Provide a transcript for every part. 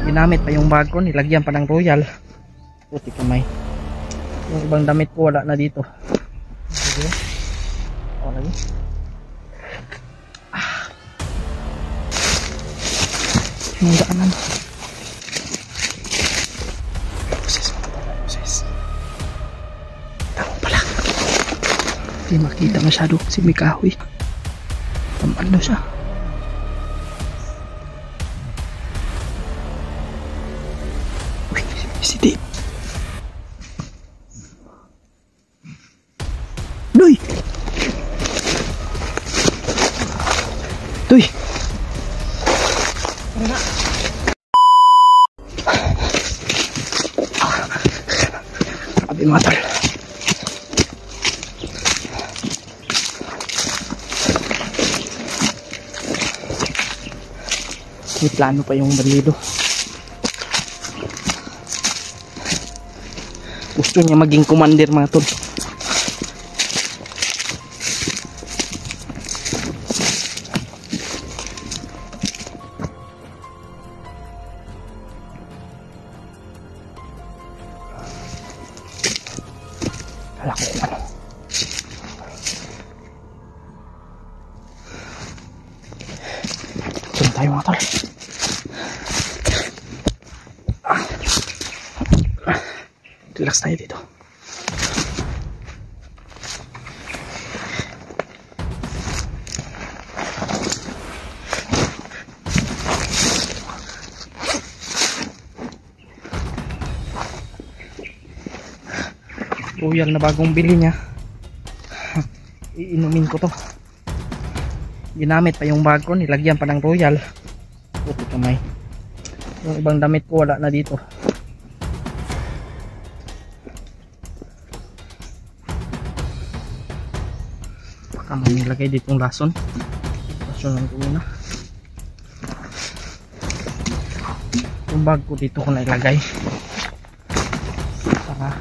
ginamit pa yung bag ko, nilagyan pa ng royal. Puti kamay. Yung ibang damit ko wala na dito. Sige. O lagi. Yung daanan. Boses. Tao pala. Hindi makita masyado si Mikahoy. Tamaan daw siya. Uy, si Dave. Doy! Doy! Grabe mga tol. May plano pa yung bandido. Gusto niya maging commander mga tol. Kala ko kung ano. Doon tayo mga tol. Relax tayo dito. Royal na bagong bili niya. Iinumin ko to. Ginamit pa yung bag ko, nilagyan pa ng royal. Puti kamay. Yung ibang damit ko wala na dito. Baka may nilagay ditong lason. Lasonan ko muna. Yung bag ko dito ko na ilagay. Para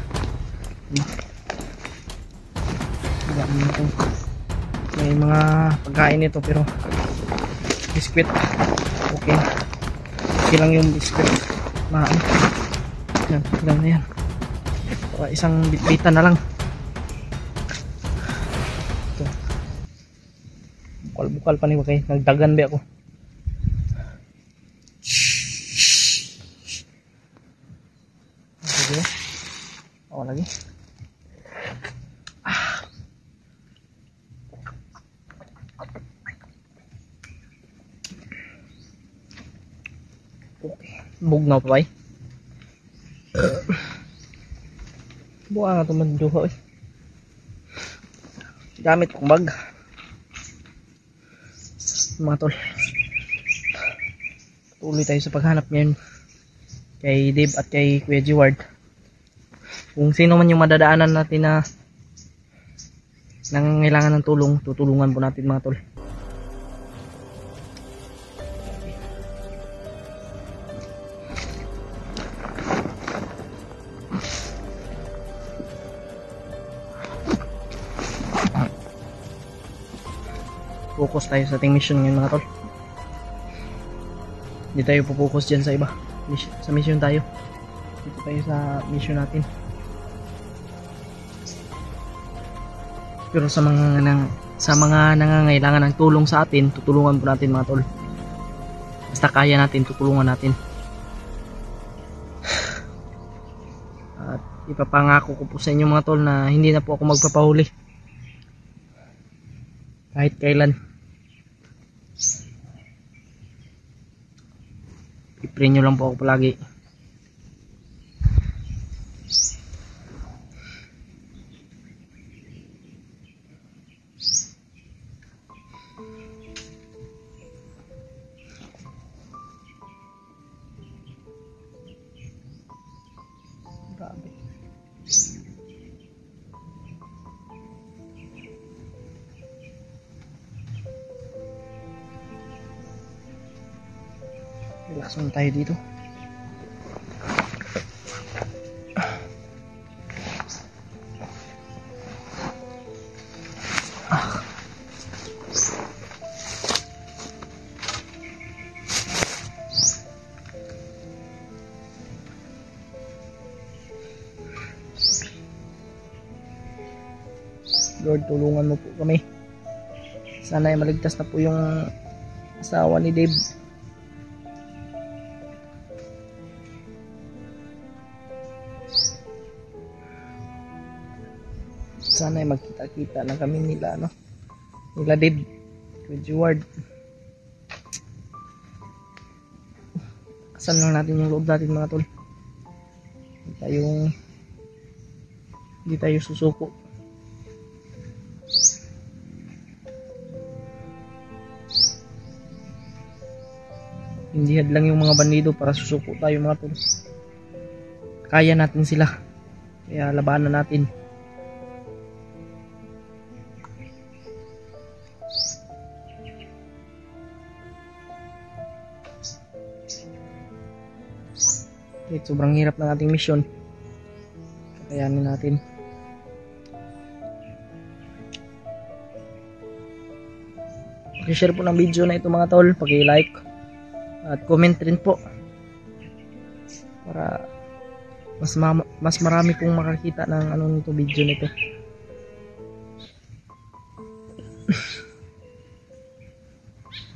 may mga pagkain nito pero biskwit okay lang yung biskwit na yan, lang na yan para isang bitbitan na lang. Ito. Bukal pa ni okay, nagdagan ba ako. Sige. O lagi. Bugnaw pa ba? Buha nga ito manduha eh. Gamit kong bag mga tol. Tuloy tayo sa paghanap ngayon kay Dave at kay Kuya G-Ward. Kung sino man yung madadaanan natin na nangangailangan ng tulong, tutulungan po natin mga tol. Focus tayo sa ating mission ngayon mga tol. Hindi tayo pupokus dyan sa iba. Sa mission tayo. Dito tayo sa mission natin. Pero sa mga nangangailangan ng tulong sa atin, tutulungan po natin mga tol. Basta kaya natin, tutulungan natin. At ipapangako ko po sa inyo mga tol na hindi na po ako magpapahuli. Kahit kailan. I-pray nyo lang po ako palagi. Grabe. Relax lang tayo dito. Lord, tulungan mo po kami. Sana ay maligtas na po yung asawa ni Dave. Sana ay magkita-kita na kami nila, no? Nila Dave, with Ward. Kasan lang natin yung loob natin, mga tol. Hindi tayo susuko. Hindi hadlang yung mga bandido para susuko tayo, mga tol. Kaya natin sila. Kaya labanan natin. Kahit sobrang hirap ng ating mission, kakayanin natin. Paki-share po ng video na ito, mga tol. Paki-like at comment rin po para mas marami pong makakita ng nito video nito.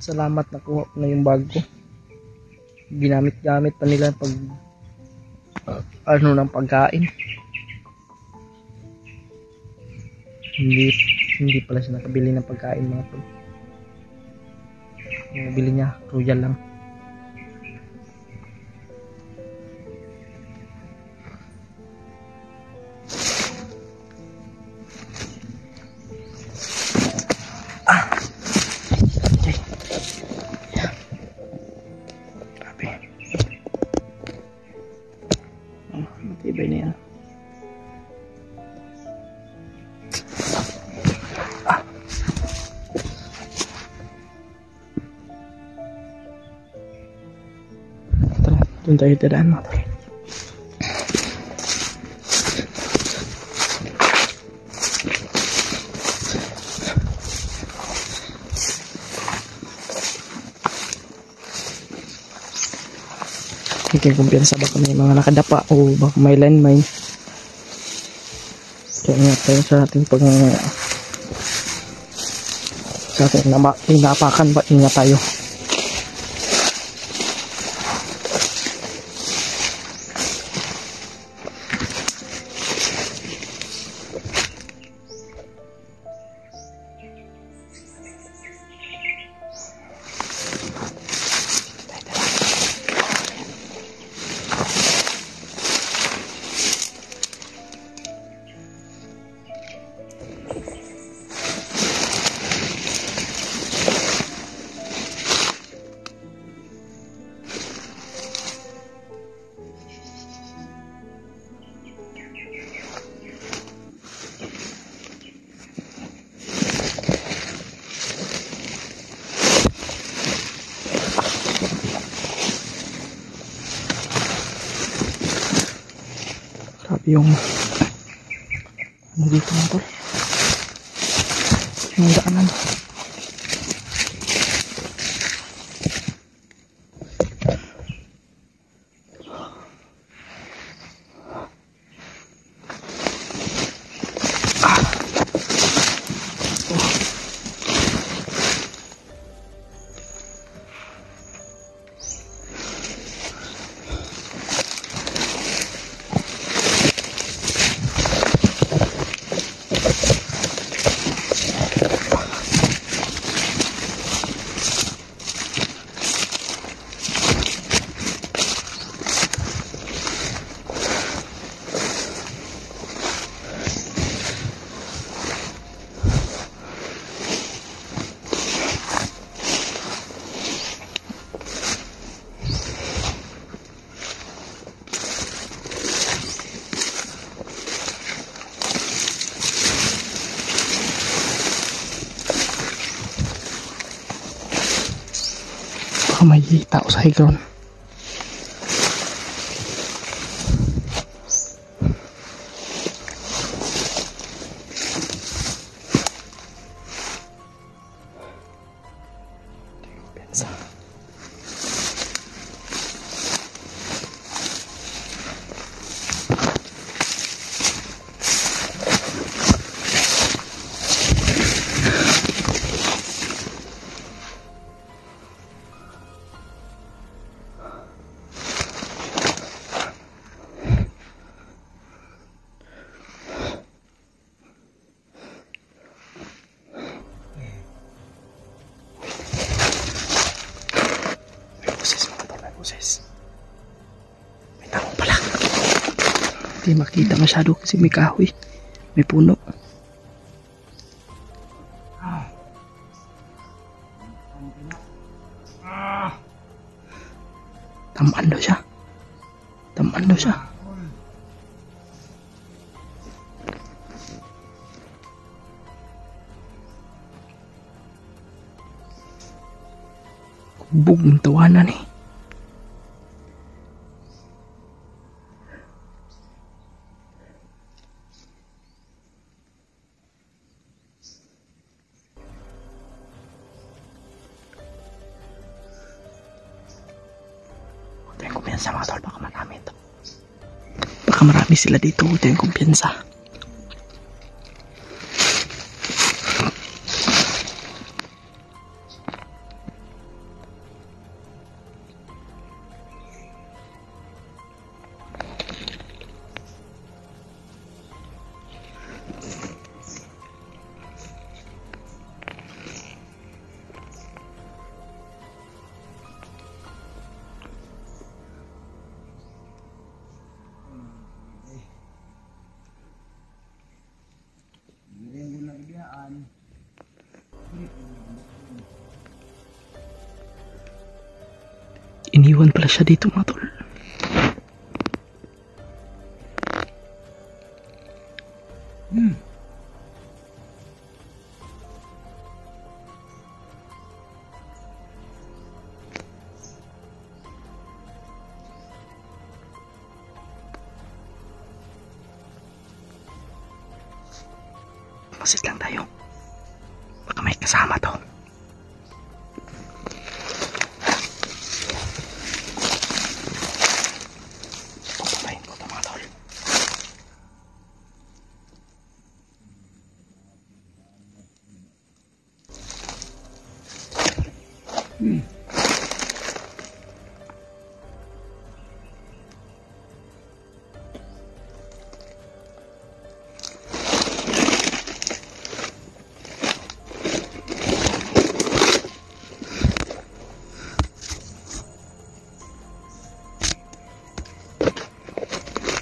Salamat, nakuha ko na yung bag ko. Ginamit-gamit pa nila pag ng pagkain. Hindi pala siya nakabili ng pagkain, mga tol. Yung nabili niya royal lang. Okay. Grabe. Matibay na yan. Doon tayo tiraan, mga tol. Hindi kumpiyansa baka may mga nakadapa o baka may landmine. Kaya ingat tayo sa ating sa ating inapakan ba, ingat tayo. Yung dito, mga tol, yung daanan. May tao sa high ground. boses. May tao pala. Hindi makita masyado kasi may kahoy. May puno. Tamaan daw siya. Tamaan daw siya. Kubog ng tawanan eh. Huwag tayong kumpiyansa mga tol, baka marami ito. Baka marami sila dito, huwag tayong kumpiyansa. Iniwan pala siya dito mga tol. Masit lang tayo. Baka may kasama to.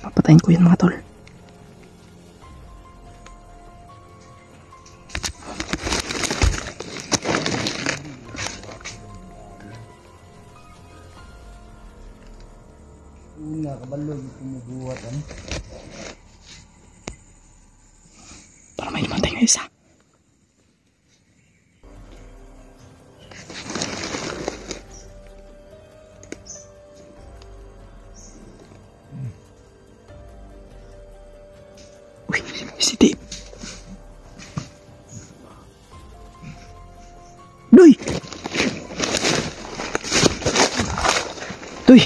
Papatayin ko yun mga tol. Una, kabalo yung kumubuhat. Para may lumantay na isa. Uy, si Dave. Doy! Doy!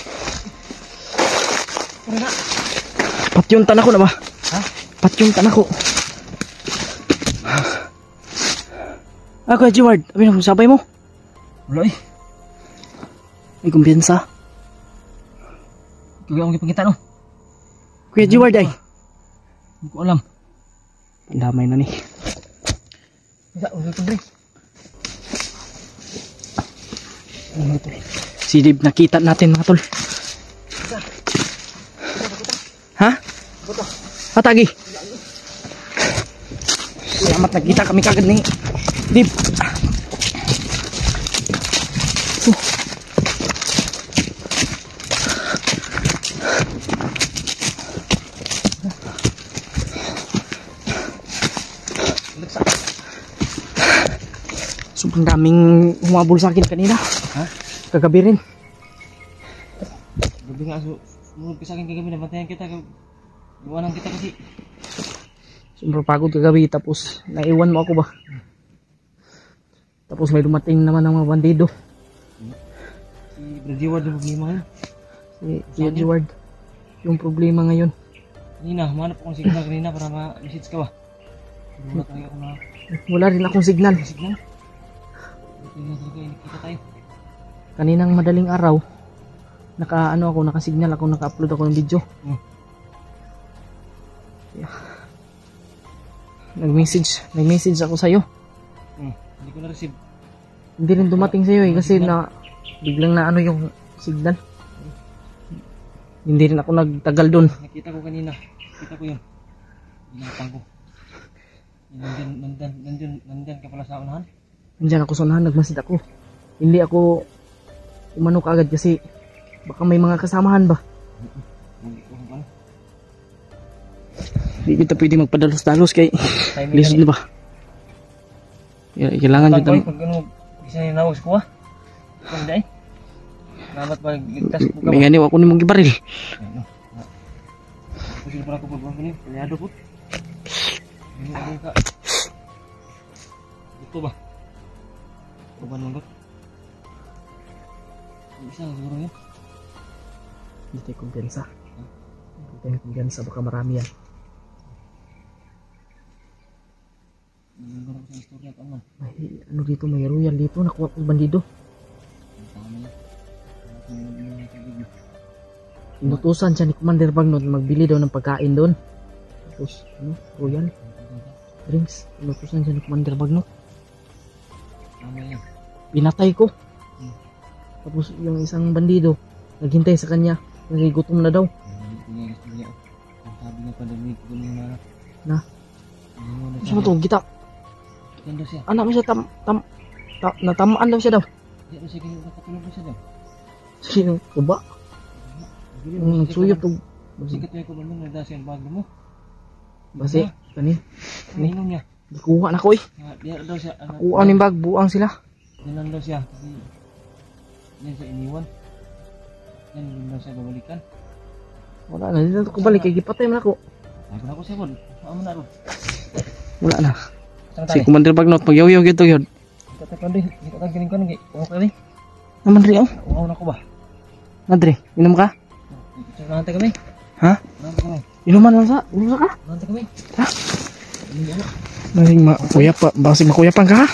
Patyong tanak ko na ba? Ha? Patyong tanak ko. Kuya Jeward, abi na sabay mo. Wala eh. May kumpiyansa. Kaya akong ipagkita no? Kuya Jeward ay. Hindi ko alam. Pandamay na ni. Wala ko rin. Si Dave nakita natin mga tol. Ha? Patagi. Salamat nakita kami kagad ni Dave. Sobrang daming humabol sa akin kanina. Ha? Kagabi rin. Gabi nga, sumunod ka sa akin kagabi, nabantayan kita, iwanan kita kasi. Sobrang pagod kagabi, tapos naiwan mo ako ba? Tapos may dumating naman ng mga bandido. Si Brad Jeward yung problema ngayon. Si Kuya Jeward, yung problema ngayon. Kanina, humanap akong signal kanina para ma-message ka ba? Wala talaga ako na Wala rin akong signal. signal. Tingnan talaga, nakita tayo. Kaninang madaling araw, naka-signal ako, naka-upload ako ng video. Yeah. Nag-message ako sa'yo. Hindi ko na-receive. Hindi rin dumating sa'yo eh, kasi na biglang na ano yung signal. Hindi rin ako nagtagal doon. Nakita ko kanina. Nakita ko yun. Binatang ko. Nandyan ka pala sa unahan. Nandiyan ako sa unahan, nagmasid ako. Hindi ako umano kaagad kasi baka may mga kasamahan ba. Hindi kita pwede magpadalos-dalos kay lisod na ba. Kailangan kita. Pag ano, isa yung nawag ko ah. Kung dahil. Namat ba ligtas ko ka ba? May ganiw ako ni mong gibaril. Ano? Pusil pala ko pagbuhan ko niyo. Palyado po. Ano ka? Ito ba? Ito ba nung isa lang siguro yun. Hindi tayo kumpiyansa. Hindi tayo kumpiyansa, baka marami yan. Nagkaroon ko sa istorya at aman. May, ano dito, may royal dito, nakuha ko bandido. Ang tama yan. Inutusan siya ni Commander Bagnot na magbili daw ng pagkain doon. Tapos, ano, royal drinks. Inutusan siya ni Commander Bagnot. Tama yan. Pinatay ko. Tapos yung isang bandido, naghintay sa kanya, nagigutom na daw. Ang sabi niya pa dami ko muna Na? Siya ba ito? Gita? Yan daw siya. Anak mo siya natamaan daw siya daw. Yan daw siya kayo nakatulog na siya daw. Sino? Kuba? Yung nagsuyot to. Sikat niya ko ba nung nagdasi ang bago mo? Basi, kani? Ininom niya. Kuha na ko eh. Diyan daw siya. Kuha ng bag, buang sila. Yan daw siya. Kasi yan siya iniwan. Yan daw siya babalikan. Wala na, dito ko balik, kay gipatay man ako. Ay ko na ko siya po. Saan mo na ron? Wala na. Si Commander Bagnot, magyaw-yaw gitu yun. Ito tayo pandi. Ito tayo galing ko nung okay rin. Naman rin, oh. Uwaw na ko ba? Nadre, inom ka? Nahantay kami. Ha? Nahantay kami. Inuman lang sa? Inom ka? Nahantay kami. Ha? Naring makuyapan, baka si makuyapan ka ha?